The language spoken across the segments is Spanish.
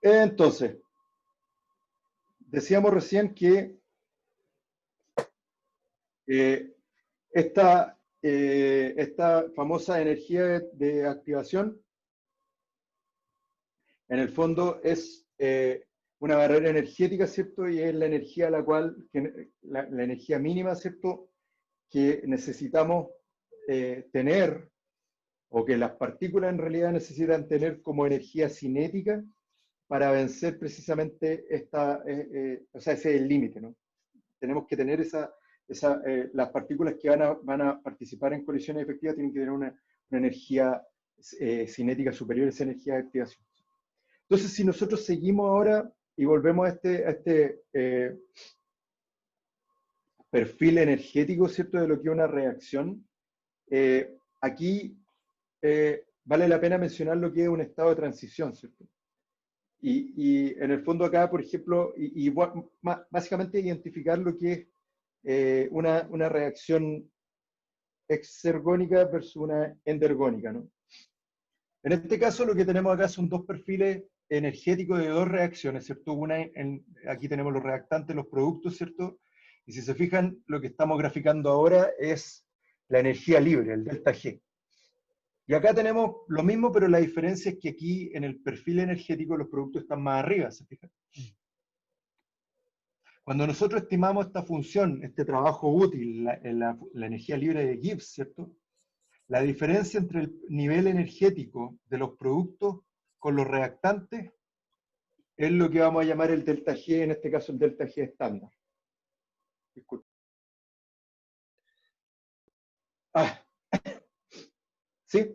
Entonces, decíamos recién que esta famosa energía de activación, en el fondo es una barrera energética, ¿cierto? Y es la energía la energía mínima, ¿cierto? Que necesitamos tener, o que las partículas en realidad necesitan tener como energía cinética para vencer precisamente o sea, ese es el límite, ¿no? Tenemos que tener las partículas que van a participar en colisiones efectivas tienen que tener una energía cinética superior a esa energía de activación. Entonces, si nosotros seguimos ahora y volvemos a este perfil energético, ¿cierto?, de lo que es una reacción, aquí vale la pena mencionar lo que es un estado de transición, ¿cierto? Y en el fondo acá, por ejemplo, básicamente identificar lo que es una reacción exergónica versus una endergónica, ¿no? En este caso lo que tenemos acá son dos perfiles energéticos de dos reacciones, ¿cierto? Aquí tenemos los reactantes, los productos, ¿cierto? Y si se fijan, lo que estamos graficando ahora es la energía libre, el delta G. Y acá tenemos lo mismo, pero la diferencia es que aquí en el perfil energético los productos están más arriba, ¿se fijan? Cuando nosotros estimamos esta función, este trabajo útil, la energía libre de Gibbs, ¿cierto? La diferencia entre el nivel energético de los productos con los reactantes es lo que vamos a llamar el delta G, en este caso el delta G estándar. Disculpe. ¿Sí?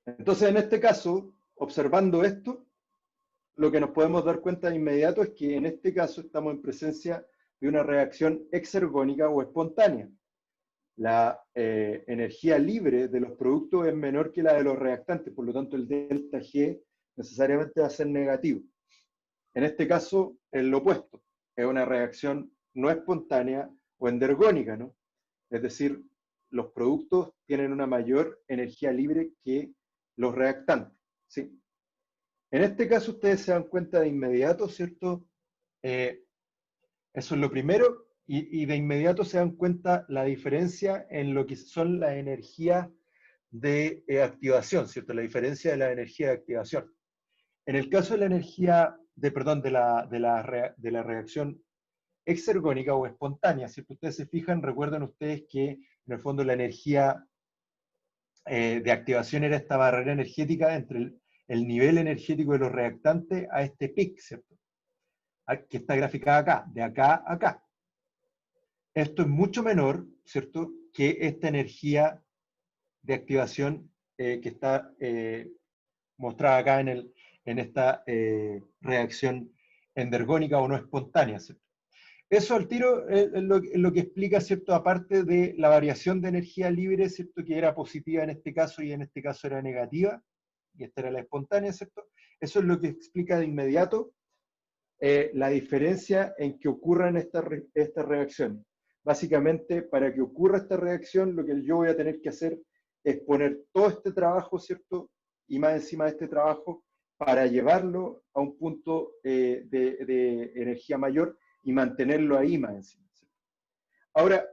Entonces, en este caso, observando esto, lo que nos podemos dar cuenta de inmediato es que en este caso estamos en presencia de una reacción exergónica o espontánea. La energía libre de los productos es menor que la de los reactantes, por lo tanto el delta G necesariamente va a ser negativo. En este caso, es lo opuesto, es una reacción no espontánea o endergónica, ¿no? Es decir, los productos tienen una mayor energía libre que los reactantes, ¿sí? En este caso ustedes se dan cuenta de inmediato, ¿cierto? Eso es lo primero, y de inmediato se dan cuenta la diferencia en lo que son las energías de activación, ¿cierto? La diferencia de la energía de activación. En el caso de la energía, de la reacción exergónica o espontánea, si ustedes se fijan, recuerden ustedes que en el fondo la energía de activación era esta barrera energética entre el nivel energético de los reactantes a este pic, ¿cierto? Que está graficada acá, de acá a acá. Esto es mucho menor, ¿cierto?, que esta energía de activación que está mostrada acá en esta reacción endergónica o no espontánea, ¿cierto? Eso al tiro es lo que explica, ¿cierto?, aparte de la variación de energía libre, ¿cierto?, que era positiva en este caso y en este caso era negativa, y esta era la espontánea, ¿cierto? Eso es lo que explica de inmediato la diferencia en que ocurran estas reacciones. Básicamente, para que ocurra esta reacción, lo que yo voy a tener que hacer es poner todo este trabajo, ¿cierto?, y más encima de este trabajo, para llevarlo a un punto de energía mayor y mantenerlo ahí más encima, ¿cierto? Ahora,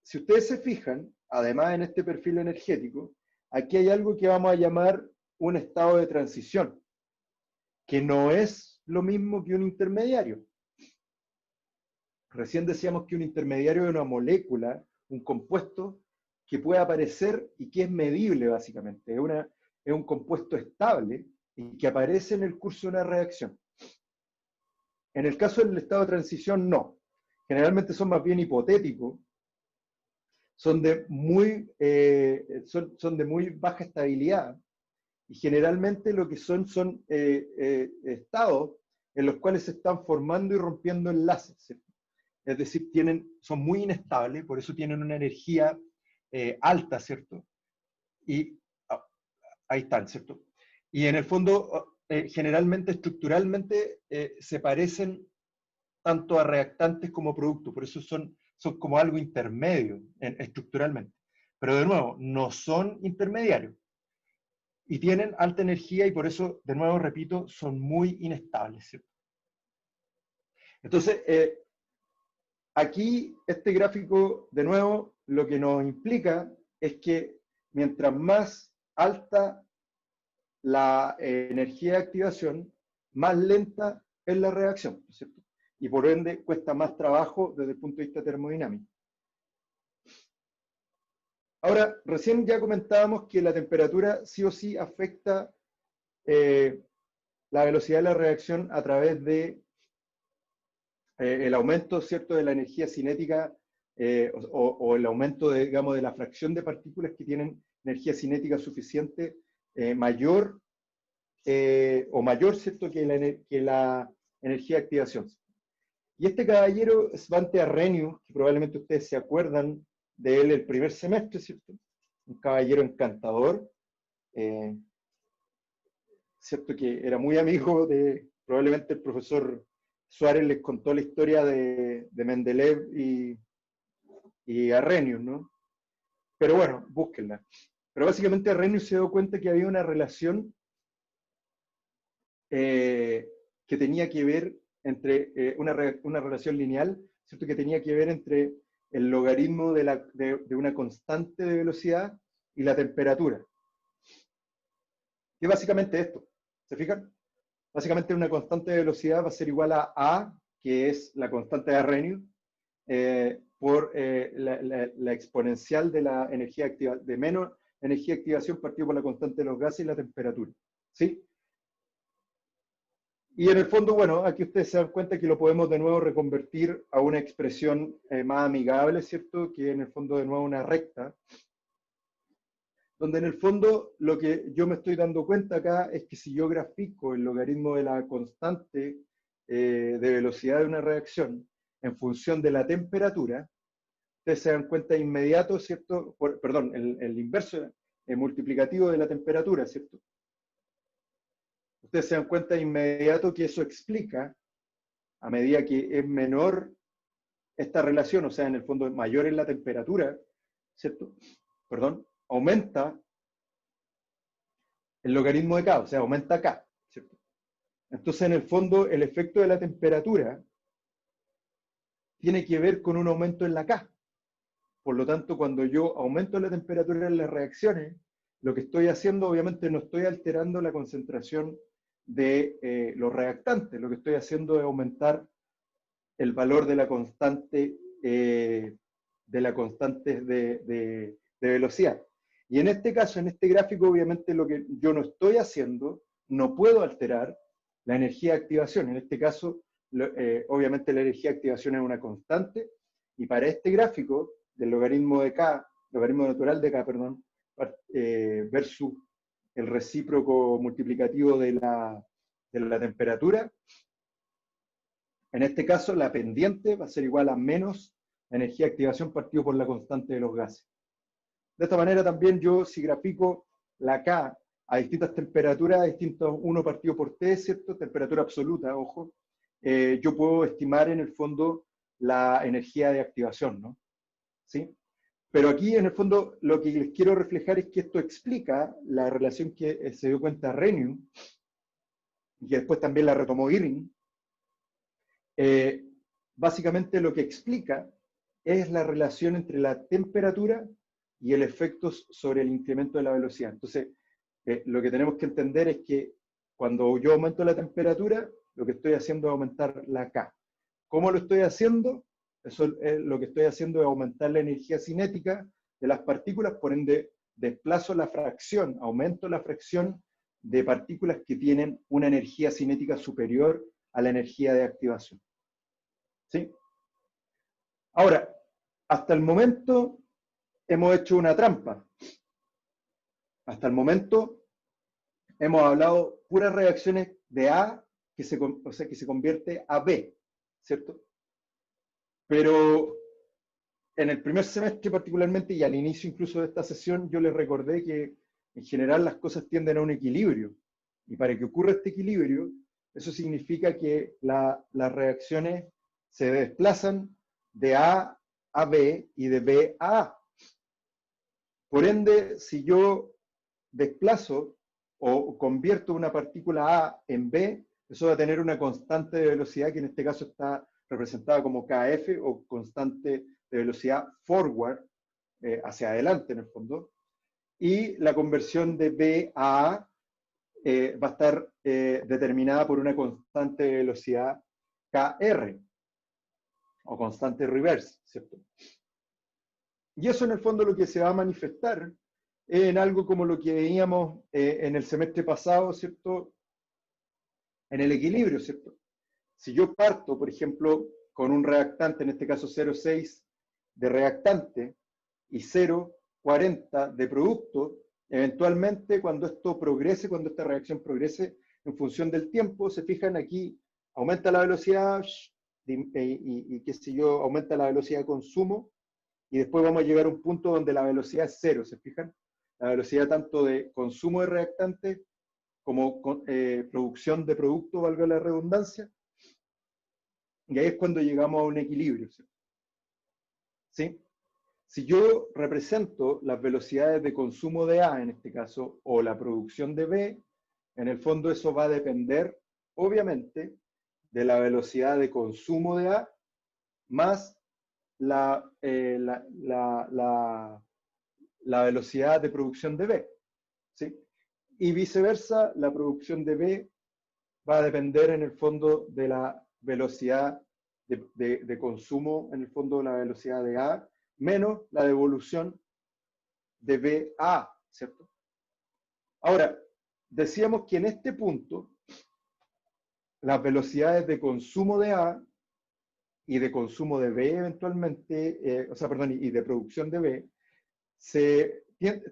si ustedes se fijan, además en este perfil energético, aquí hay algo que vamos a llamar un estado de transición, que no es lo mismo que un intermediario. Recién decíamos que un intermediario es una molécula, un compuesto que puede aparecer y que es medible básicamente. Es un compuesto estable y que aparece en el curso de una reacción. En el caso del estado de transición, no. Generalmente son más bien hipotéticos, son de muy baja estabilidad y generalmente lo que son estados en los cuales se están formando y rompiendo enlaces, ¿cierto? Es decir, son muy inestables, por eso tienen una energía alta, ¿cierto? Y ahí están, ¿cierto? Y en el fondo, generalmente, estructuralmente, se parecen tanto a reactantes como productos, por eso son como algo intermedio estructuralmente. Pero de nuevo, no son intermediarios. y tienen alta energía y por eso, de nuevo repito, son muy inestables, ¿cierto? Entonces, aquí este gráfico, de nuevo, lo que nos implica es que mientras más alta la energía de activación, más lenta es la reacción, ¿cierto? Y por ende cuesta más trabajo desde el punto de vista termodinámico. Ahora, recién ya comentábamos que la temperatura sí o sí afecta la velocidad de la reacción a través de el aumento, ¿cierto?, de la energía cinética o el aumento, de, digamos, de la fracción de partículas que tienen energía cinética suficiente mayor o mayor, ¿cierto?, que la energía de activación. Y este caballero, Svante Arrhenius, que probablemente ustedes se acuerdan de él el primer semestre, ¿cierto? Un caballero encantador, ¿cierto? Que era muy amigo de, probablemente el profesor Suárez les contó la historia de Mendeleev y Arrhenius, ¿no? Pero bueno, búsquenla. Pero básicamente Arrhenius se dio cuenta que había una relación que tenía que ver entre una relación lineal, ¿cierto? Que tenía que ver entre el logaritmo de una constante de velocidad y la temperatura. Y básicamente esto, ¿se fijan? Básicamente una constante de velocidad va a ser igual a, que es la constante de Arrhenius, por la exponencial de la energía activa, de menos energía de activación partido por la constante de los gases y la temperatura. ¿Sí? Y en el fondo, bueno, aquí ustedes se dan cuenta que lo podemos de nuevo reconvertir a una expresión más amigable, ¿cierto? Que en el fondo de nuevo una recta, donde en el fondo lo que yo me estoy dando cuenta acá es que si yo grafico el logaritmo de la constante de velocidad de una reacción en función de la temperatura, ustedes se dan cuenta de inmediato, ¿cierto? Perdón, el inverso, el multiplicativo de la temperatura, ¿cierto? Ustedes se dan cuenta de inmediato que eso explica, a medida que es menor esta relación, o sea, en el fondo mayor es la temperatura, ¿cierto? Perdón, aumenta el logaritmo de K, o sea, aumenta K, ¿cierto? Entonces, en el fondo, el efecto de la temperatura tiene que ver con un aumento en la K. Por lo tanto, cuando yo aumento la temperatura en las reacciones, lo que estoy haciendo, obviamente, no estoy alterando la concentración de los reactantes. Lo que estoy haciendo es aumentar el valor de la constante de velocidad. Y en este caso, en este gráfico, obviamente lo que yo no estoy haciendo, no puedo alterar la energía de activación. En este caso, obviamente la energía de activación es una constante, y para este gráfico del logaritmo de K, logaritmo natural de K, perdón, versus el recíproco multiplicativo de la temperatura, en este caso la pendiente va a ser igual a menos la energía de activación partido por la constante de los gases. De esta manera también yo, si grafico la K a distintas temperaturas, distintos 1 partido por T, ¿cierto? Temperatura absoluta, ojo, yo puedo estimar en el fondo la energía de activación, ¿no? ¿Sí? Pero aquí en el fondo lo que les quiero reflejar es que esto explica la relación que se dio cuenta Arrhenius y que después también la retomó Irving. Básicamente lo que explica es la relación entre la temperatura y el efecto sobre el incremento de la velocidad. Entonces, lo que tenemos que entender es que cuando yo aumento la temperatura, lo que estoy haciendo es aumentar la K. ¿Cómo lo estoy haciendo? Eso es lo que estoy haciendo es aumentar la energía cinética de las partículas, por ende desplazo la fracción, aumento la fracción de partículas que tienen una energía cinética superior a la energía de activación. ¿Sí? Ahora, hasta el momento hemos hecho una trampa. Hasta el momento hemos hablado puras reacciones de A que se convierte a B, ¿cierto? Pero en el primer semestre particularmente y al inicio incluso de esta sesión yo les recordé que en general las cosas tienden a un equilibrio. Y para que ocurra este equilibrio, eso significa que las reacciones se desplazan de A a B y de B a A. Por ende, si yo desplazo o convierto una partícula A en B, eso va a tener una constante de velocidad que en este caso está representada como KF o constante de velocidad forward, hacia adelante en el fondo, y la conversión de B a A va a estar determinada por una constante de velocidad KR, o constante reverse, ¿cierto? Y eso en el fondo lo que se va a manifestar en algo como lo que veíamos en el semestre pasado, ¿cierto? En el equilibrio, ¿cierto? Si yo parto, por ejemplo, con un reactante, en este caso 0,6 de reactante y 0,40 de producto, eventualmente cuando esto progrese, cuando esta reacción progrese en función del tiempo, se fijan aquí, aumenta la velocidad y qué sé yo, aumenta la velocidad de consumo y después vamos a llegar a un punto donde la velocidad es cero, ¿se fijan? La velocidad tanto de consumo de reactante como producción de producto, valga la redundancia, y ahí es cuando llegamos a un equilibrio, ¿sí? Si yo represento las velocidades de consumo de A, en este caso, o la producción de B, en el fondo eso va a depender, obviamente, de la velocidad de consumo de A más la, la velocidad de producción de B, ¿sí? Y viceversa, la producción de B va a depender en el fondo de la velocidad de consumo, en el fondo de la velocidad de A, menos la devolución de B a A, ¿cierto? Ahora, decíamos que en este punto, las velocidades de consumo de A y de consumo de B eventualmente, o sea, perdón, y de producción de B, se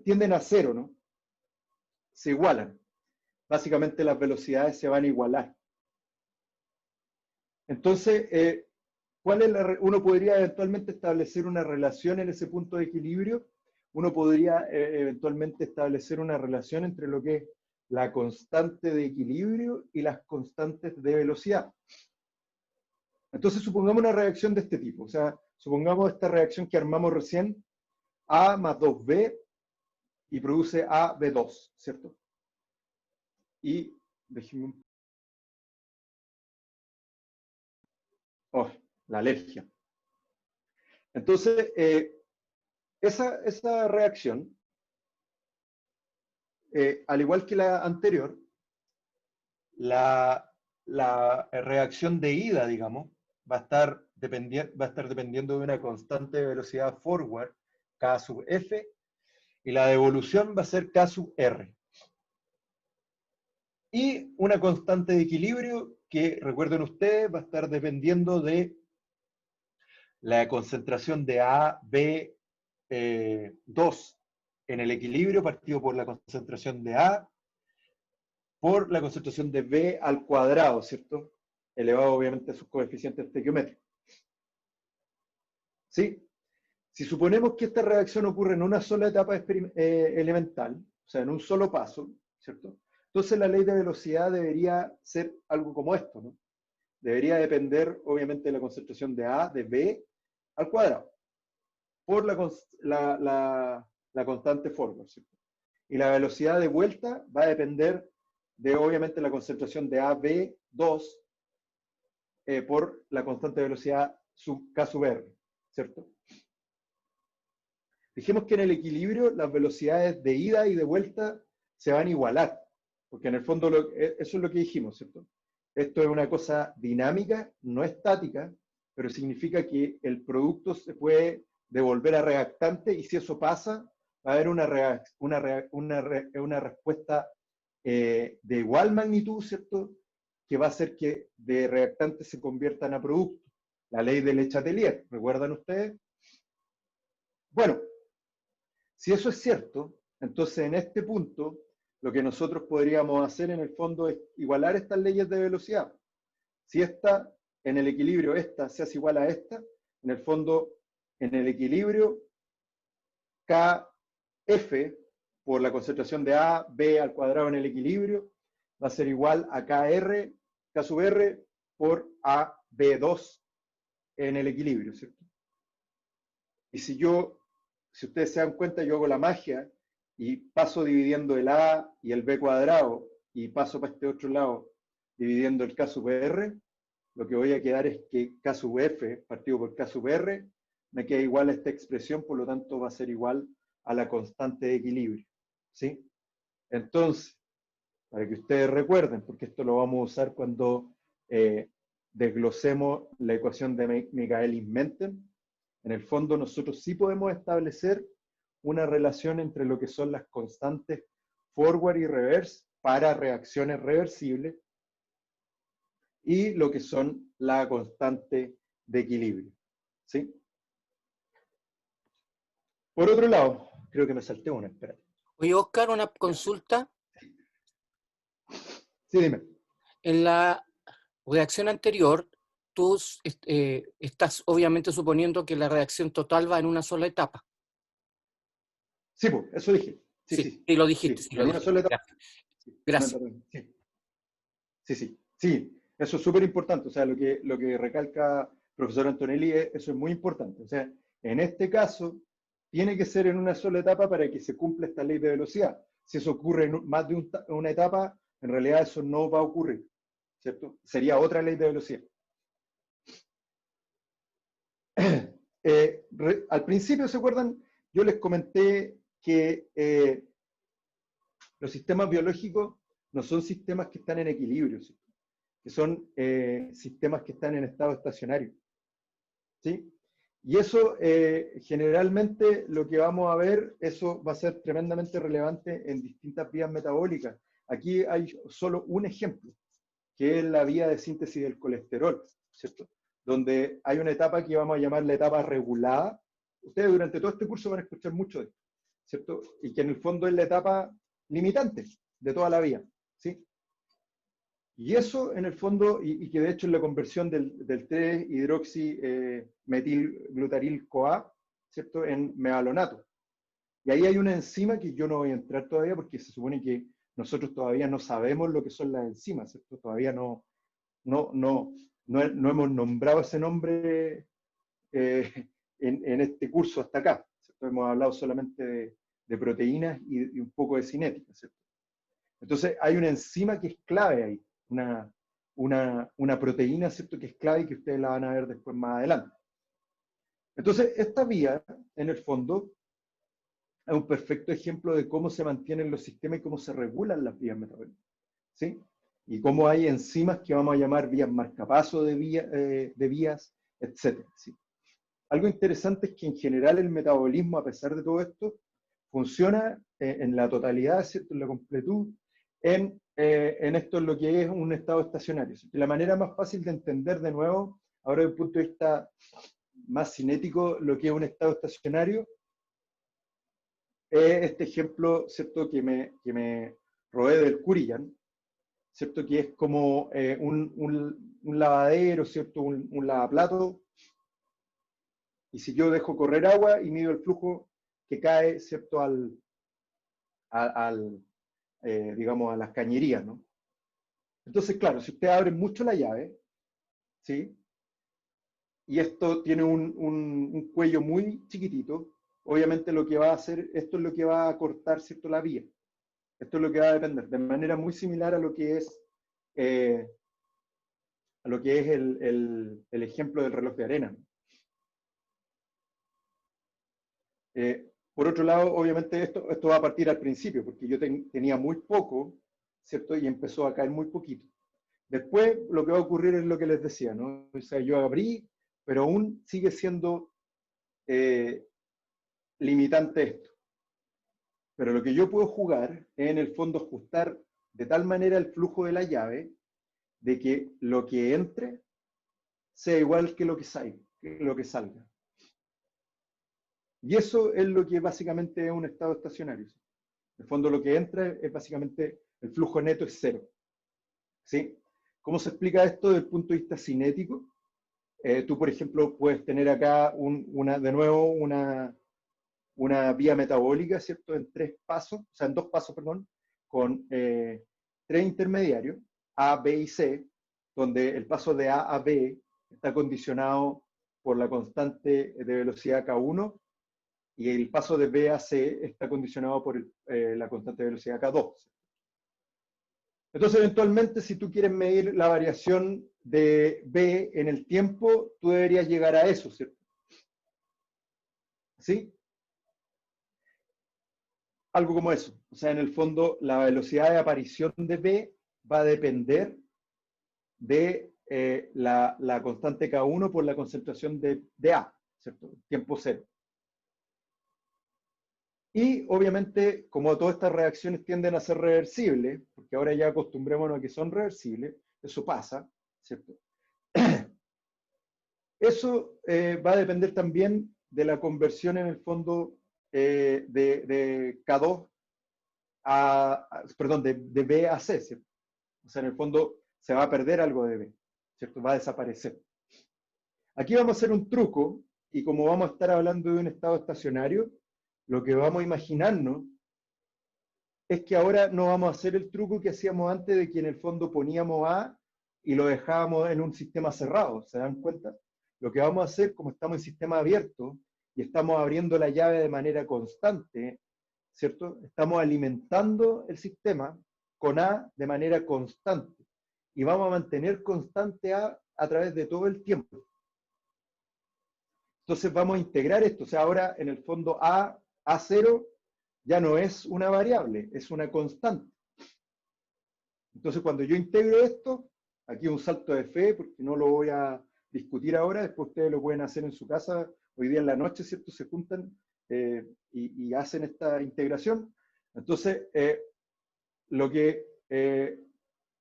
tienden a cero, ¿no? Se igualan. Básicamente las velocidades se van a igualar. Entonces, ¿cuál es uno podría eventualmente establecer una relación en ese punto de equilibrio? Uno podría eventualmente establecer una relación entre lo que es la constante de equilibrio y las constantes de velocidad. Entonces, supongamos una reacción de este tipo. O sea, supongamos esta reacción que armamos recién, A más 2B, y produce AB2, ¿cierto? Y, déjeme un... Oh, la alergia. Entonces, esa reacción, al igual que la anterior, la reacción de ida, digamos, va a estar dependiendo de una constante de velocidad forward, K sub F, y la devolución va a ser K sub R. Y una constante de equilibrio que, recuerden ustedes, va a estar dependiendo de la concentración de A, B, 2 en el equilibrio, partido por la concentración de A, por la concentración de B al cuadrado, ¿cierto? Elevado obviamente a sus coeficientes estequiométricos. ¿Sí? Si suponemos que esta reacción ocurre en una sola etapa elemental, o sea, en un solo paso, ¿cierto? Entonces la ley de velocidad debería ser algo como esto, ¿no? Debería depender, obviamente, de la concentración de A, de B al cuadrado, por la constante forward, ¿cierto? Y la velocidad de vuelta va a depender de, obviamente, la concentración de AB2 por la constante de velocidad sub K sub R, ¿cierto? Dijimos que en el equilibrio las velocidades de ida y de vuelta se van a igualar, porque en el fondo eso es lo que dijimos, ¿cierto? Esto es una cosa dinámica, no estática, pero significa que el producto se puede devolver a reactante y si eso pasa, va a haber una respuesta de igual magnitud, ¿cierto? Que va a hacer que de reactantes se conviertan a producto. La ley de Le Chatelier, ¿recuerdan ustedes? Bueno, si eso es cierto, entonces en este punto lo que nosotros podríamos hacer en el fondo es igualar estas leyes de velocidad. Si esta, en el equilibrio, esta se hace igual a esta, en el fondo, en el equilibrio, KF por la concentración de A, B al cuadrado en el equilibrio, va a ser igual a KR, K sub R por AB2 en el equilibrio, ¿cierto? Y si ustedes se dan cuenta, yo hago la magia y paso dividiendo el A y el B cuadrado, y paso para este otro lado dividiendo el K sub R, lo que voy a quedar es que K sub F partido por K sub R me queda igual a esta expresión, por lo tanto va a ser igual a la constante de equilibrio. ¿Sí? Entonces, para que ustedes recuerden, porque esto lo vamos a usar cuando desglosemos la ecuación de Michaelis-Menten, en el fondo nosotros sí podemos establecer una relación entre lo que son las constantes forward y reverse para reacciones reversibles y lo que son la constante de equilibrio. ¿Sí? Por otro lado, creo que me salté una, espérate. Oye, Oscar, una consulta. Sí, dime. En la reacción anterior, tú estás obviamente suponiendo que la reacción total va en una sola etapa. Sí, pues, eso dije. Sí, Sí, sí. sí lo dijiste. Sí, Sí, en lo una dijiste. sola etapa. Gracias. Sí. Sí, sí, sí, eso es súper importante. O sea, lo que recalca el profesor Antonelli, eso es muy importante. O sea, en este caso, tiene que ser en una sola etapa para que se cumpla esta ley de velocidad. Si eso ocurre en más de una etapa, en realidad eso no va a ocurrir, ¿cierto? Sería otra ley de velocidad. Al principio, ¿se acuerdan? Yo les comenté que los sistemas biológicos no son sistemas que están en equilibrio, ¿sí? Que son sistemas que están en estado estacionario. ¿Sí? Y eso generalmente lo que vamos a ver, eso va a ser tremendamente relevante en distintas vías metabólicas. Aquí hay solo un ejemplo, que es la vía de síntesis del colesterol, ¿cierto? Donde hay una etapa que vamos a llamar la etapa regulada. Ustedes durante todo este curso van a escuchar mucho de esto, ¿cierto? Y que en el fondo es la etapa limitante de toda la vía, ¿sí? Y eso, en el fondo, y que de hecho es la conversión del 3-hidroximetilglutaril-CoA, ¿cierto?, en mealonato. Y ahí hay una enzima que yo no voy a entrar todavía porque se supone que nosotros todavía no sabemos lo que son las enzimas, ¿cierto? Todavía no hemos nombrado ese nombre en este curso hasta acá, ¿cierto? Hemos hablado solamente de proteínas y un poco de cinética, ¿cierto? Entonces hay una enzima que es clave ahí, una proteína, ¿cierto?, que es clave y que ustedes la van a ver después más adelante. Entonces, esta vía, en el fondo, es un perfecto ejemplo de cómo se mantienen los sistemas y cómo se regulan las vías metabólicas, ¿sí? Y cómo hay enzimas que vamos a llamar vías marcapaso de vías, etc. ¿Sí? Algo interesante es que en general el metabolismo, a pesar de todo esto, funciona en la totalidad, ¿cierto?, en la completud, en esto es lo que es un estado estacionario. La manera más fácil de entender de nuevo, ahora desde el punto de vista más cinético, lo que es un estado estacionario, es este ejemplo, ¿cierto?, que me robé del Curian, ¿cierto?, que es como un lavadero, ¿cierto?, un lavaplato, y si yo dejo correr agua y mido el flujo que cae, ¿cierto?, digamos, a las cañerías, ¿no? Entonces, claro, si usted abre mucho la llave, ¿sí?, y esto tiene un cuello muy chiquitito, obviamente lo que va a hacer, esto es lo que va a cortar, ¿cierto?, la vía. Esto es lo que va a depender, de manera muy similar a lo que es, el ejemplo del reloj de arena, ¿no? Por otro lado, obviamente esto va a partir al principio, porque yo tenía muy poco, ¿cierto? Y empezó a caer muy poquito. Después lo que va a ocurrir es lo que les decía, ¿no? O sea, yo abrí, pero aún sigue siendo limitante esto. Pero lo que yo puedo jugar es en el fondo ajustar de tal manera el flujo de la llave de que lo que entre sea igual que lo que salga. Y eso es lo que básicamente es un estado estacionario. En el fondo lo que entra es básicamente el flujo neto es cero. ¿Sí? ¿Cómo se explica esto desde el punto de vista cinético? Tú, por ejemplo, puedes tener acá de nuevo una vía metabólica, ¿cierto?, en dos pasos, perdón, con tres intermediarios, A, B y C, donde el paso de A a B está condicionado por la constante de velocidad K1 y el paso de B a C está condicionado por la constante de velocidad K2. Entonces, eventualmente, si tú quieres medir la variación de B en el tiempo, tú deberías llegar a eso, ¿cierto? ¿Sí? Algo como eso. O sea, en el fondo, la velocidad de aparición de B va a depender de la constante K1 por la concentración de A, ¿cierto? Tiempo cero. Y obviamente, como todas estas reacciones tienden a ser reversibles, porque ahora ya acostumbrémonos a que son reversibles, eso pasa, ¿cierto? Eso va a depender también de la conversión en el fondo de K2 perdón, de B a C, ¿cierto? O sea, en el fondo se va a perder algo de B, ¿cierto? Va a desaparecer. Aquí vamos a hacer un truco, y como vamos a estar hablando de un estado estacionario, lo que vamos a imaginarnos es que ahora no vamos a hacer el truco que hacíamos antes de que en el fondo poníamos A y lo dejábamos en un sistema cerrado, ¿se dan cuenta? Lo que vamos a hacer, como estamos en sistema abierto y estamos abriendo la llave de manera constante, ¿cierto? Estamos alimentando el sistema con A de manera constante y vamos a mantener constante a través de todo el tiempo. Entonces vamos a integrar esto, o sea, ahora en el fondo A0 ya no es una variable, es una constante. Entonces cuando yo integro esto, aquí un salto de fe, porque no lo voy a discutir ahora, después ustedes lo pueden hacer en su casa, hoy día en la noche, ¿cierto? Se juntan y hacen esta integración. Entonces,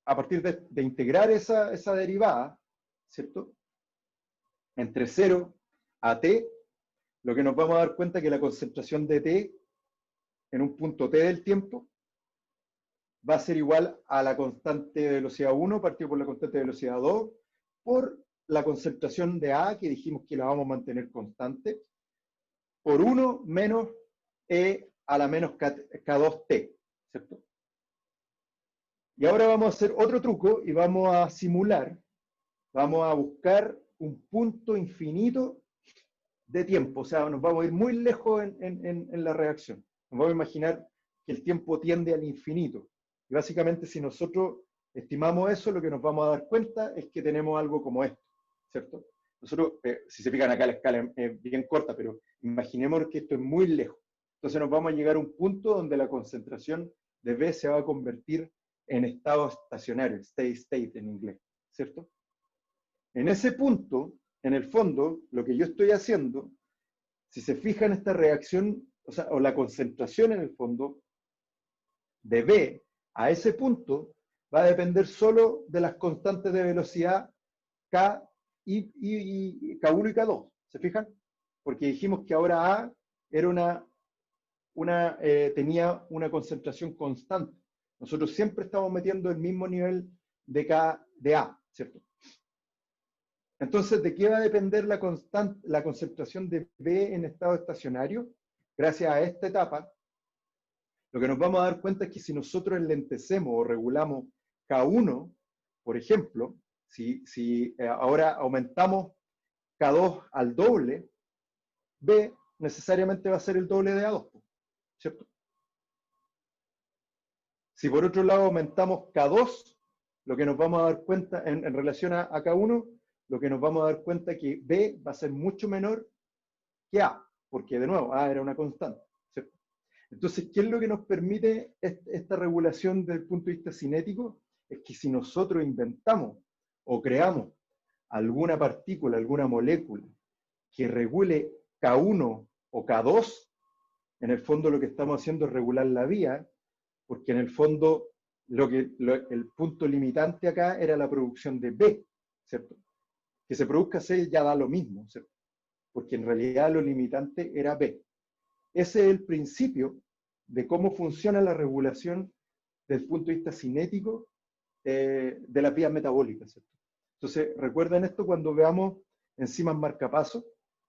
a partir de integrar esa derivada, ¿cierto? Entre 0 a t, lo que nos vamos a dar cuenta es que la concentración de t en un punto t del tiempo va a ser igual a la constante de velocidad 1 partido por la constante de velocidad 2 por la concentración de A, que dijimos que la vamos a mantener constante, por 1 menos E a la menos K2T, ¿cierto? Y ahora vamos a hacer otro truco y vamos a simular, vamos a buscar un punto infinito de tiempo, o sea, nos vamos a ir muy lejos en la reacción. Nos vamos a imaginar que el tiempo tiende al infinito. Y básicamente, si nosotros estimamos eso, lo que nos vamos a dar cuenta es que tenemos algo como esto, ¿cierto? Nosotros, si se fijan acá, la escala es bien corta, pero imaginemos que esto es muy lejos. Entonces nos vamos a llegar a un punto donde la concentración de B se va a convertir en estado estacionario, steady state en inglés, ¿cierto? En ese punto, en el fondo, lo que yo estoy haciendo, si se fijan esta reacción, o la concentración en el fondo de B a ese punto, va a depender solo de las constantes de velocidad K y K1 y K2. ¿Se fijan? Porque dijimos que ahora A era tenía una concentración constante. Nosotros siempre estamos metiendo el mismo nivel de K de A, ¿cierto? Entonces, ¿de qué va a depender la concentración de B en estado estacionario? Gracias a esta etapa, lo que nos vamos a dar cuenta es que si nosotros enlentecemos o regulamos K1, por ejemplo, si ahora aumentamos K2 al doble, B necesariamente va a ser el doble de A2, ¿cierto? Si por otro lado aumentamos K2, lo que nos vamos a dar cuenta en relación a K1, lo que nos vamos a dar cuenta es que B va a ser mucho menor que A, porque de nuevo, A era una constante, ¿cierto? Entonces, ¿qué es lo que nos permite esta regulación desde el punto de vista cinético? Es que si nosotros inventamos o creamos alguna partícula, alguna molécula que regule K1 o K2, en el fondo lo que estamos haciendo es regular la vía, porque en el fondo el punto limitante acá era la producción de B, ¿cierto? Que se produzca C ya da lo mismo, ¿cierto? Porque en realidad lo limitante era B. Ese es el principio de cómo funciona la regulación desde el punto de vista cinético de las vías metabólicas, ¿cierto? Entonces, recuerden esto cuando veamos enzimas marcapasos,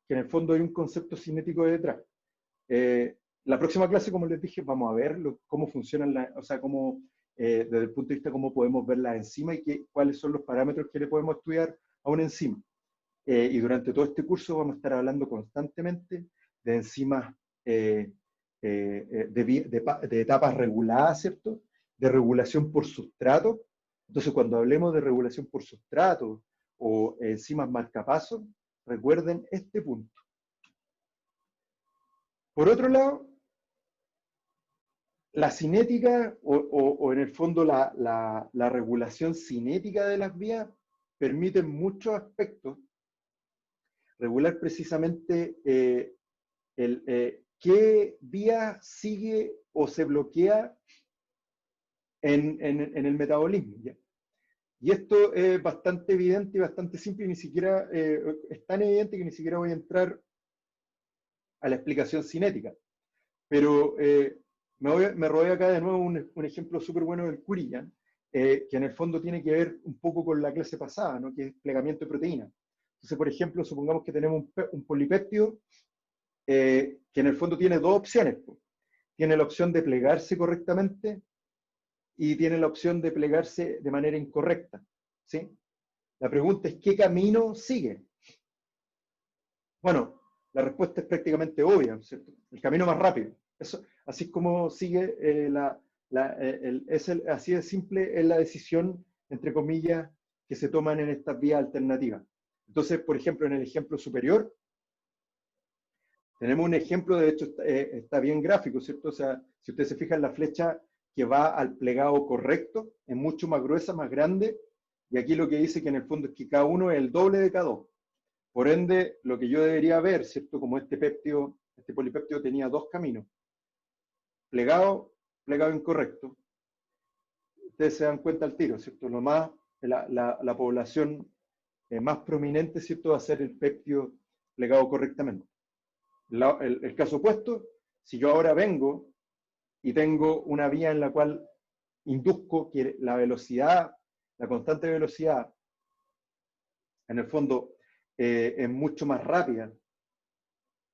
que en el fondo hay un concepto cinético detrás. La próxima clase, como les dije, vamos a ver cómo funcionan, o sea, desde el punto de vista cómo podemos ver las enzimas y cuáles son los parámetros que le podemos estudiar a una enzima. Y durante todo este curso vamos a estar hablando constantemente de enzimas de etapas reguladas, ¿cierto? De regulación por sustrato. Entonces, cuando hablemos de regulación por sustrato o enzimas marcapasos, recuerden este punto. Por otro lado, la cinética o en el fondo la regulación cinética de las vías permite en muchos aspectos regular precisamente qué vía sigue o se bloquea en el metabolismo, ¿ya? Y esto es bastante evidente y bastante simple, y ni siquiera es tan evidente que ni siquiera voy a entrar a la explicación cinética. Pero me rodea acá de nuevo un ejemplo súper bueno del Curian, que en el fondo tiene que ver un poco con la clase pasada, ¿no? Que es plegamiento de proteínas. Entonces, por ejemplo, supongamos que tenemos un polipéptido que en el fondo tiene dos opciones, pues. Tiene la opción de plegarse correctamente y tiene la opción de plegarse de manera incorrecta, ¿sí? La pregunta es, ¿qué camino sigue? Bueno, la respuesta es prácticamente obvia, ¿cierto? El camino más rápido. Eso, así es como sigue, así de simple es la decisión, entre comillas, que se toman en estas vías alternativas. Entonces, por ejemplo, en el ejemplo superior, tenemos un ejemplo, de hecho, está bien gráfico, ¿cierto? O sea, si usted se fija en la flecha que va al plegado correcto, es mucho más gruesa, más grande, y aquí lo que dice que en el fondo es que cada uno es el doble de K2. Por ende, lo que yo debería ver, ¿cierto? Como este polipéptido tenía dos caminos, plegado incorrecto, ustedes se dan cuenta al tiro, ¿cierto? La población más prominente, ¿cierto? Va a ser el péptido plegado correctamente. El caso opuesto, si yo ahora vengo y tengo una vía en la cual induzco que la velocidad, la constante de velocidad, en el fondo es mucho más rápida,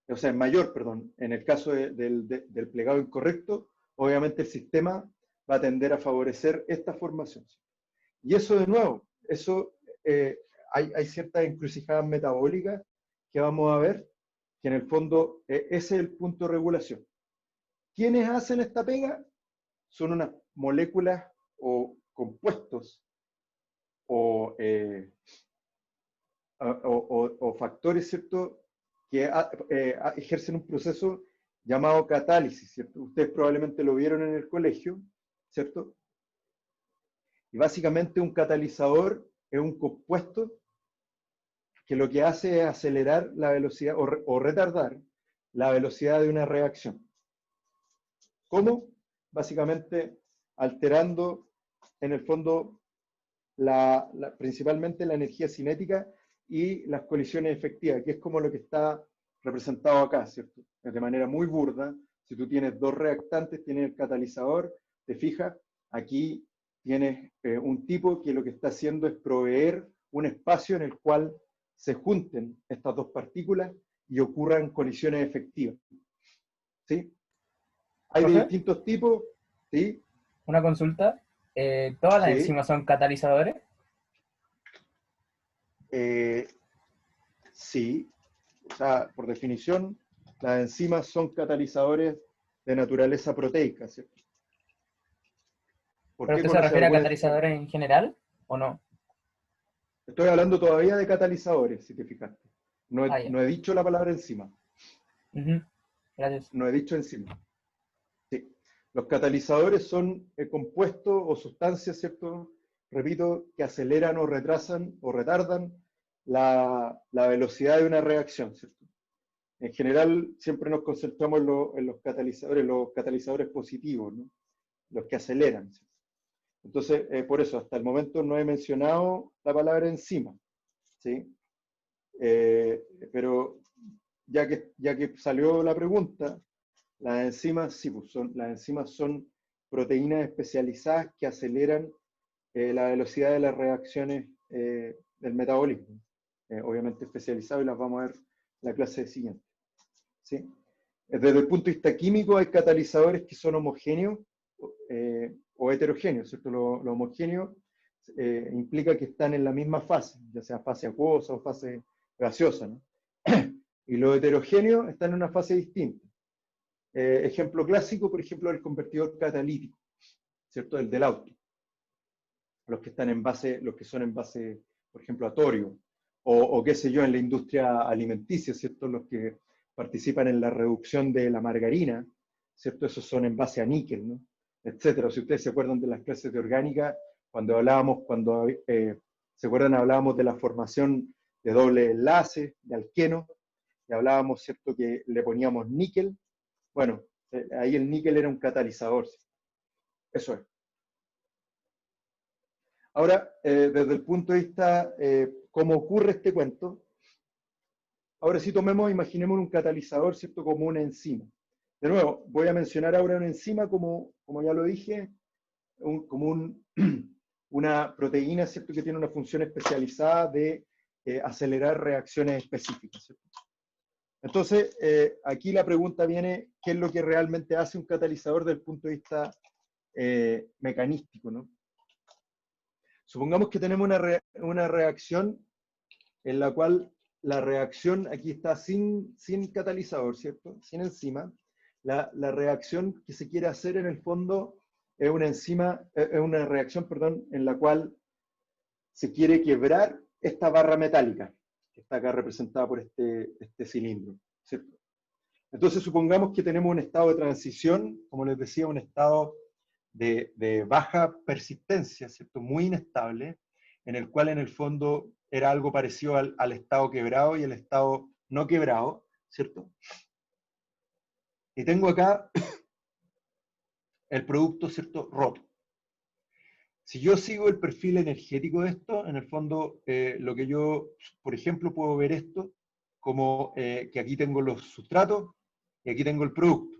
o sea, es mayor, perdón, en el caso del plegado incorrecto, obviamente el sistema va a tender a favorecer esta formación. Y eso de nuevo, hay ciertas encrucijadas metabólicas que vamos a ver, que en el fondo ese es el punto de regulación. ¿Quiénes hacen esta pega? Son unas moléculas o compuestos o factores, ¿cierto?, que ejercen un proceso llamado catálisis, ¿cierto? Ustedes probablemente lo vieron en el colegio, ¿cierto? Y básicamente un catalizador es un compuesto que lo que hace es acelerar la velocidad o retardar la velocidad de una reacción. ¿Cómo? Básicamente alterando en el fondo principalmente la energía cinética y las colisiones efectivas, que es como lo que está representado acá, ¿cierto? De manera muy burda, si tú tienes dos reactantes, tienes el catalizador, te fijas, aquí tienes un tipo que lo que está haciendo es proveer un espacio en el cual se junten estas dos partículas y ocurran colisiones efectivas. ¿Sí? Hay de distintos tipos, ¿sí? Una consulta. ¿Todas las Sí. enzimas son catalizadores? Sí. O sea, por definición, las enzimas son catalizadores de naturaleza proteica, ¿cierto? ¿Pero usted se refiere a catalizadores en general o no? Estoy hablando todavía de catalizadores, si te fijaste. No he dicho la palabra enzima. Gracias. No he dicho enzima. Sí. Los catalizadores son compuestos o sustancias, ¿cierto? Repito, que aceleran o retrasan o retardan la velocidad de una reacción, ¿cierto? En general, siempre nos concentramos en los catalizadores positivos, ¿no? Los que aceleran, ¿cierto? Entonces, por eso, hasta el momento no he mencionado la palabra enzima, ¿sí? Pero ya que salió la pregunta, las enzimas, sí, pues las enzimas son proteínas especializadas que aceleran la velocidad de las reacciones del metabolismo. Obviamente especializadas, y las vamos a ver en la clase siguiente. ¿Sí? Desde el punto de vista químico, hay catalizadores que son homogéneos o heterogéneos, ¿cierto? Lo homogéneo implica que están en la misma fase, ya sea fase acuosa o fase gaseosa, ¿no? Y los heterogéneos están en una fase distinta. ejemplo clásico, por ejemplo, el convertidor catalítico, ¿cierto? El del auto. Los que están en base, los que son en base, por ejemplo, a torio, o qué sé yo, en la industria alimenticia, ¿cierto? Los que participan en la reducción de la margarina, ¿cierto? Esos son en base a níquel, ¿no? Etcétera. Si ustedes se acuerdan de las clases de orgánica, cuando hablábamos, ¿se acuerdan? Hablábamos de la formación de doble enlace, de alqueno, y hablábamos, ¿cierto?, que le poníamos níquel. Bueno, ahí el níquel era un catalizador. Eso es. Ahora, desde el punto de vista, cómo ocurre este cuento, ahora si tomemos, imaginemos un catalizador, ¿cierto?, como una enzima. De nuevo, voy a mencionar ahora una enzima, como ya lo dije, una proteína, ¿cierto?, que tiene una función especializada de acelerar reacciones específicas, ¿cierto? Entonces, aquí la pregunta viene, ¿qué es lo que realmente hace un catalizador desde el punto de vista mecanístico, ¿no? Supongamos que tenemos una reacción en la cual la reacción aquí está sin catalizador, ¿cierto? Sin enzima. La reacción que se quiere hacer en el fondo es una reacción, perdón, en la cual se quiere quebrar esta barra metálica, que está acá representada por este cilindro, ¿cierto? Entonces supongamos que tenemos un estado de transición, como les decía, un estado de baja persistencia, ¿cierto? Muy inestable, en el cual en el fondo era algo parecido al estado quebrado y el estado no quebrado, ¿cierto? Y tengo acá el producto, ¿cierto?, roto. Si yo sigo el perfil energético de esto, en el fondo, lo que yo, por ejemplo, puedo ver esto como que aquí tengo los sustratos y aquí tengo el producto.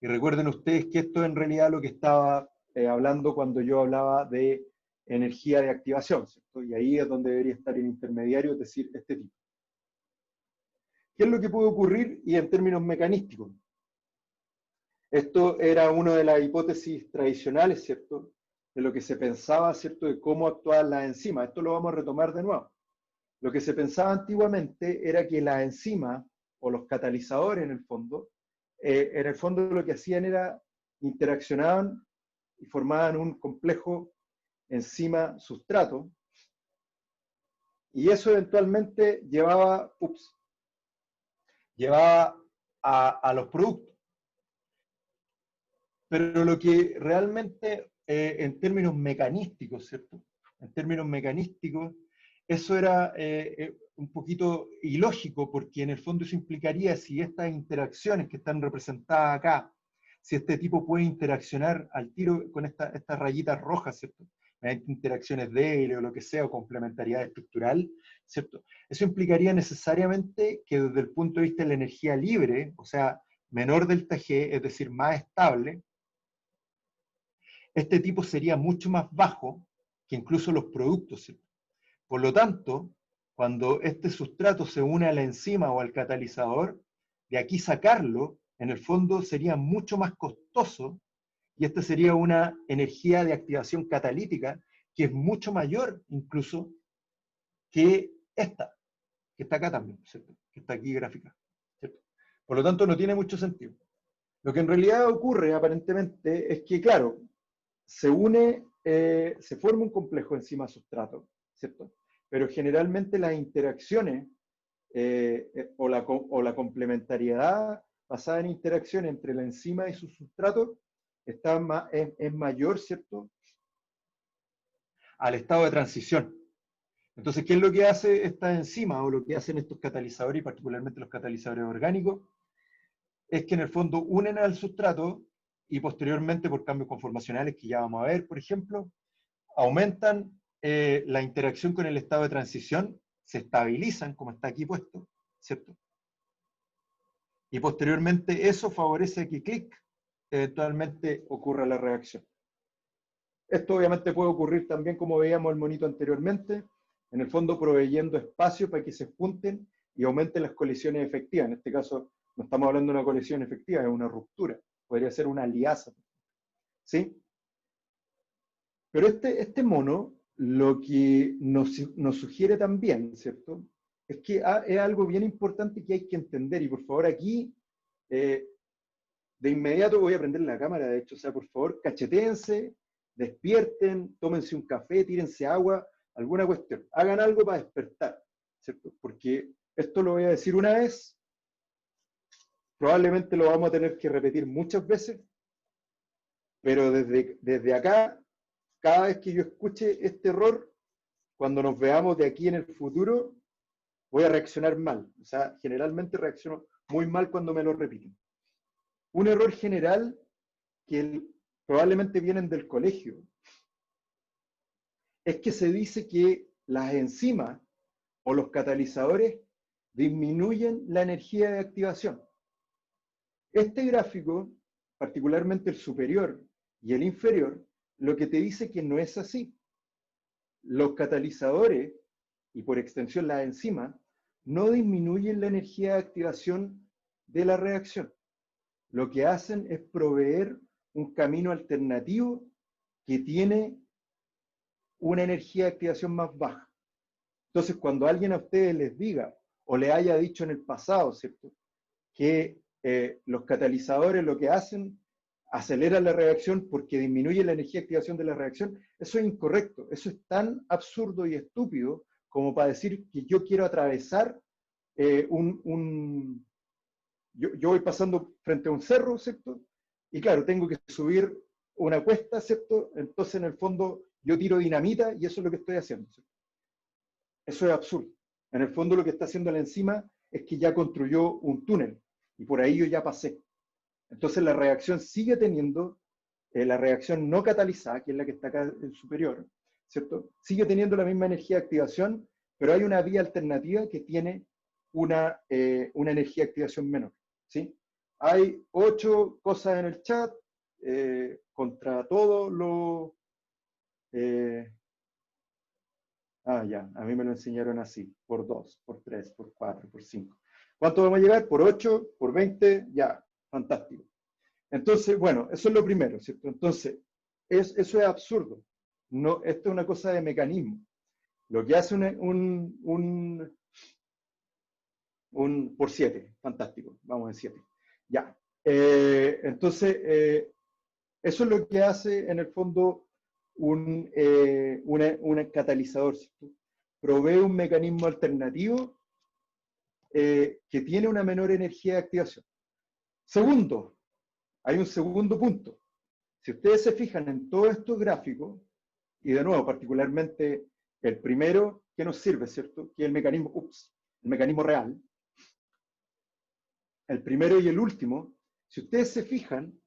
Y recuerden ustedes que esto en realidad lo que estaba hablando cuando yo hablaba de energía de activación, ¿cierto? Y ahí es donde debería estar el intermediario, es decir, este tipo. ¿Qué es lo que puede ocurrir? Y en términos mecanísticos. Esto era una de las hipótesis tradicionales, ¿cierto?, de lo que se pensaba, ¿cierto?, de cómo actuaban las enzimas. Esto lo vamos a retomar de nuevo. Lo que se pensaba antiguamente era que las enzimas, o los catalizadores en el fondo lo que hacían era interaccionaban y formaban un complejo enzima-sustrato, y eso eventualmente llevaba a los productos. Pero lo que realmente, en términos mecanísticos, ¿cierto? En términos mecanísticos, eso era un poquito ilógico, porque en el fondo eso implicaría, si estas interacciones que están representadas acá, si este tipo puede interaccionar al tiro con estas rayitas rojas, ¿cierto?, mediante interacciones débiles o lo que sea, o complementariedad estructural, ¿cierto? Eso implicaría necesariamente que desde el punto de vista de la energía libre, o sea, menor delta G, es decir, más estable, este tipo sería mucho más bajo que incluso los productos, ¿cierto? Por lo tanto, cuando este sustrato se une a la enzima o al catalizador, de aquí sacarlo, en el fondo sería mucho más costoso, y esta sería una energía de activación catalítica que es mucho mayor incluso que esta, que está acá también, ¿cierto?, que está aquí gráfica, ¿cierto? Por lo tanto, no tiene mucho sentido. Lo que en realidad ocurre aparentemente es que, claro, se forma un complejo enzima-sustrato, ¿cierto? Pero generalmente las interacciones o la complementariedad basada en interacción entre la enzima y su sustrato es mayor, ¿cierto?, al estado de transición. Entonces, ¿qué es lo que hace esta enzima o lo que hacen estos catalizadores, y particularmente los catalizadores orgánicos? Es que en el fondo unen al sustrato y posteriormente, por cambios conformacionales que ya vamos a ver, por ejemplo, aumentan la interacción con el estado de transición, se estabilizan, como está aquí puesto, ¿cierto? Y posteriormente eso favorece que clic, eventualmente ocurra la reacción. Esto obviamente puede ocurrir también, como veíamos el monito anteriormente, en el fondo proveyendo espacio para que se junten y aumenten las colisiones efectivas. En este caso no estamos hablando de una colisión efectiva, es una ruptura, podría ser una liasa, ¿sí? Pero este mono lo que nos sugiere también, ¿cierto?, es que es algo bien importante que hay que entender, y por favor aquí de inmediato voy a prender la cámara, de hecho, o sea, por favor, cachetéense, despierten, tómense un café, tírense agua, alguna cuestión. Hagan algo para despertar, ¿cierto? Porque esto lo voy a decir una vez, probablemente lo vamos a tener que repetir muchas veces, pero desde acá, cada vez que yo escuche este error, cuando nos veamos de aquí en el futuro, voy a reaccionar mal. O sea, generalmente reacciono muy mal cuando me lo repiten. Un error general que probablemente vienen del colegio es que se dice que las enzimas o los catalizadores disminuyen la energía de activación. Este gráfico, particularmente el superior y el inferior, lo que te dice que no es así. Los catalizadores, y por extensión las enzimas, no disminuyen la energía de activación de la reacción. Lo que hacen es proveer un camino alternativo que tiene una energía de activación más baja. Entonces, cuando alguien a ustedes les diga, o le haya dicho en el pasado, ¿cierto?, que los catalizadores lo que hacen, aceleran la reacción porque disminuye la energía de activación de la reacción, eso es incorrecto. Eso es tan absurdo y estúpido como para decir que yo quiero atravesar yo voy pasando frente a un cerro, ¿cierto? Y claro, tengo que subir una cuesta, ¿cierto? Entonces, en el fondo, yo tiro dinamita y eso es lo que estoy haciendo, ¿cierto? Eso es absurdo. En el fondo, lo que está haciendo la enzima es que ya construyó un túnel y por ahí yo ya pasé. Entonces, la reacción sigue teniendo, la reacción no catalizada, que es la que está acá en superior, ¿cierto? Sigue teniendo la misma energía de activación, pero hay una vía alternativa que tiene una energía de activación menor, ¿sí? Hay 8 cosas en el chat contra todo lo... ya, a mí me lo enseñaron así, por 2, por 3, por 4, por 5. ¿Cuánto vamos a llegar? Por 8, por 20, ya, fantástico. Entonces, bueno, eso es lo primero, ¿cierto? Entonces, eso es absurdo. No, esto es una cosa de mecanismo. Lo que hace un por 7, fantástico, vamos en 7. Ya. Entonces, eso es lo que hace en el fondo un catalizador, ¿cierto? Provee un mecanismo alternativo que tiene una menor energía de activación. Segundo, hay un segundo punto. Si ustedes se fijan en todos estos gráficos, y de nuevo, particularmente el primero que nos sirve, ¿cierto? Que es el mecanismo real. El primero y el último, si ustedes se fijan,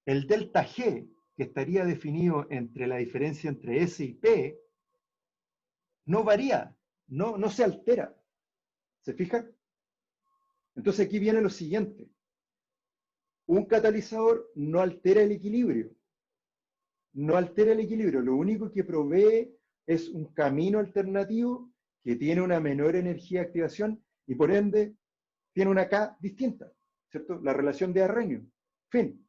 el delta G, que estaría definido entre la diferencia entre S y P, no varía, no se altera. ¿Se fijan? Entonces aquí viene lo siguiente. Un catalizador no altera el equilibrio. No altera el equilibrio. Lo único que provee es un camino alternativo que tiene una menor energía de activación y por ende tiene una K distinta, ¿cierto? La relación de Arrhenius. Fin.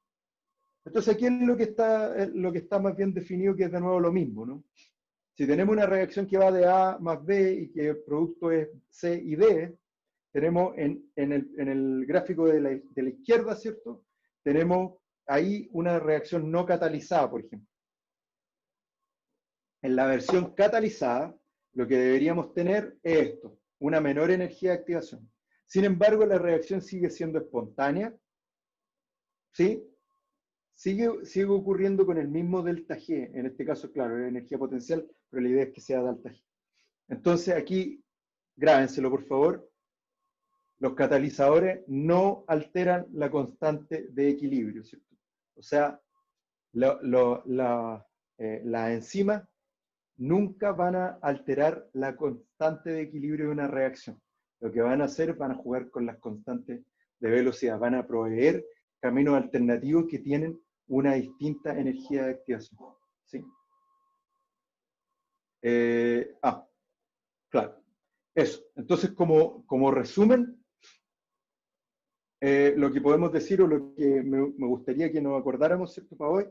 Entonces aquí es lo que está más bien definido, que es de nuevo lo mismo, ¿no? Si tenemos una reacción que va de A más B y que el producto es C y D, tenemos en el gráfico de la izquierda, ¿cierto? Tenemos ahí una reacción no catalizada, por ejemplo. En la versión catalizada, lo que deberíamos tener es esto, una menor energía de activación. Sin embargo, la reacción sigue siendo espontánea, ¿sí? Sigue ocurriendo con el mismo delta G, en este caso, claro, es energía potencial, pero la idea es que sea delta G. Entonces aquí, grábenselo por favor, los catalizadores no alteran la constante de equilibrio, ¿cierto? O sea, las enzimas nunca van a alterar la constante de equilibrio de una reacción. Lo que van a hacer, van a jugar con las constantes de velocidad, van a proveer caminos alternativos que tienen una distinta energía de activación. ¿Sí? Claro. Eso. Entonces, como resumen, lo que podemos decir, o lo que me gustaría que nos acordáramos, ¿cierto?, para hoy,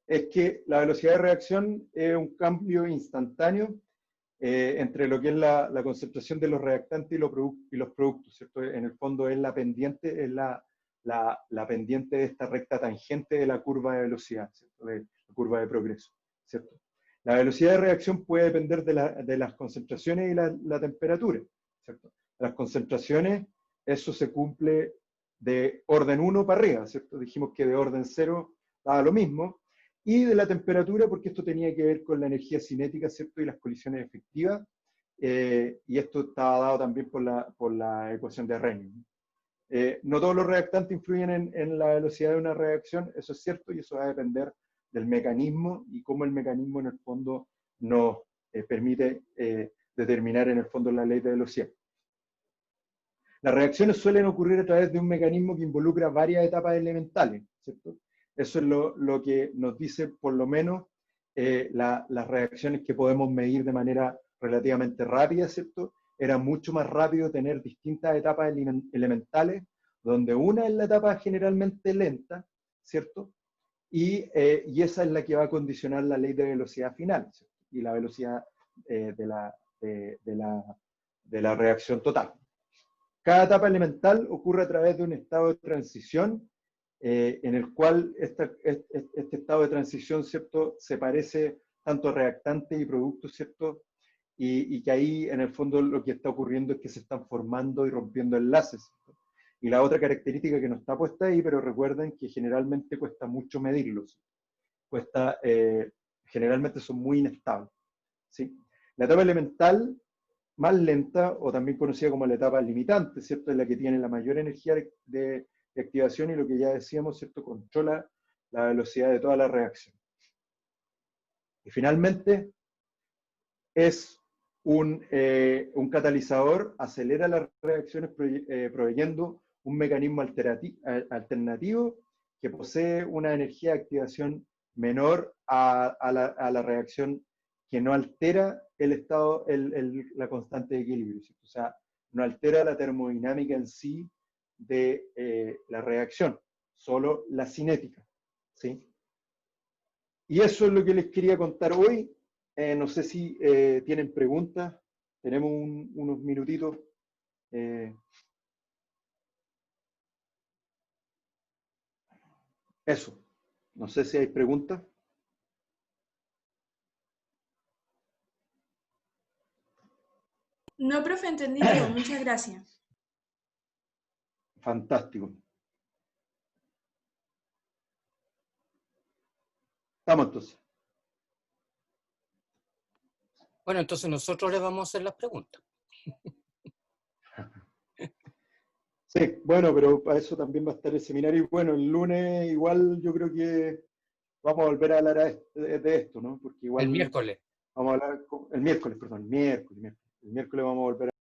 es que la velocidad de reacción es un cambio instantáneo entre lo que es la concentración de los reactantes y los productos, ¿cierto? En el fondo es la pendiente, es la la pendiente de esta recta tangente de la curva de velocidad, ¿cierto? De la curva de progreso, ¿cierto? La velocidad de reacción puede depender de las concentraciones y la temperatura, ¿cierto? Las concentraciones, eso se cumple de orden 1 para arriba, ¿cierto? Dijimos que de orden 0 daba lo mismo, y de la temperatura, porque esto tenía que ver con la energía cinética, ¿cierto? Y las colisiones efectivas, y esto estaba dado también por la ecuación de Renning. No todos los reactantes influyen en la velocidad de una reacción, eso es cierto, y eso va a depender del mecanismo y cómo el mecanismo en el fondo nos permite determinar en el fondo la ley de velocidad. Las reacciones suelen ocurrir a través de un mecanismo que involucra varias etapas elementales, ¿cierto? Eso es lo que nos dice por lo menos las reacciones que podemos medir de manera relativamente rápida, ¿cierto? Era mucho más rápido tener distintas etapas elementales, donde una es la etapa generalmente lenta, ¿cierto? Y esa es la que va a condicionar la ley de velocidad final, ¿cierto? Y la velocidad de la reacción total. Cada etapa elemental ocurre a través de un estado de transición en el cual este estado de transición, ¿cierto?, se parece tanto a reactantes y productos, ¿cierto?, y que ahí en el fondo lo que está ocurriendo es que se están formando y rompiendo enlaces, ¿cierto? Y la otra característica que no está puesta ahí, pero recuerden que generalmente cuesta mucho medirlos, generalmente son muy inestables, ¿sí? La etapa elemental más lenta, o también conocida como la etapa limitante, ¿cierto?, es la que tiene la mayor energía de activación y lo que ya decíamos, ¿cierto?, controla la velocidad de toda la reacción. Y finalmente, es un catalizador, acelera las reacciones proveyendo un mecanismo alternativo que posee una energía de activación menor a la reacción que no altera el estado, la constante de equilibrio, ¿cierto? O sea, no altera la termodinámica en sí de la reacción, solo la cinética, ¿sí? Y eso es lo que les quería contar hoy. No sé si tienen preguntas, tenemos unos minutitos. Eso, no sé si hay preguntas. No, profe, entendí todo. Muchas gracias. Fantástico. Estamos entonces. Bueno, entonces nosotros le vamos a hacer las preguntas. Sí, bueno, pero para eso también va a estar el seminario. Y bueno, el lunes igual yo creo que vamos a volver a hablar de esto, ¿no? Porque igual El miércoles. vamos a hablar, el miércoles, perdón, el miércoles vamos a volver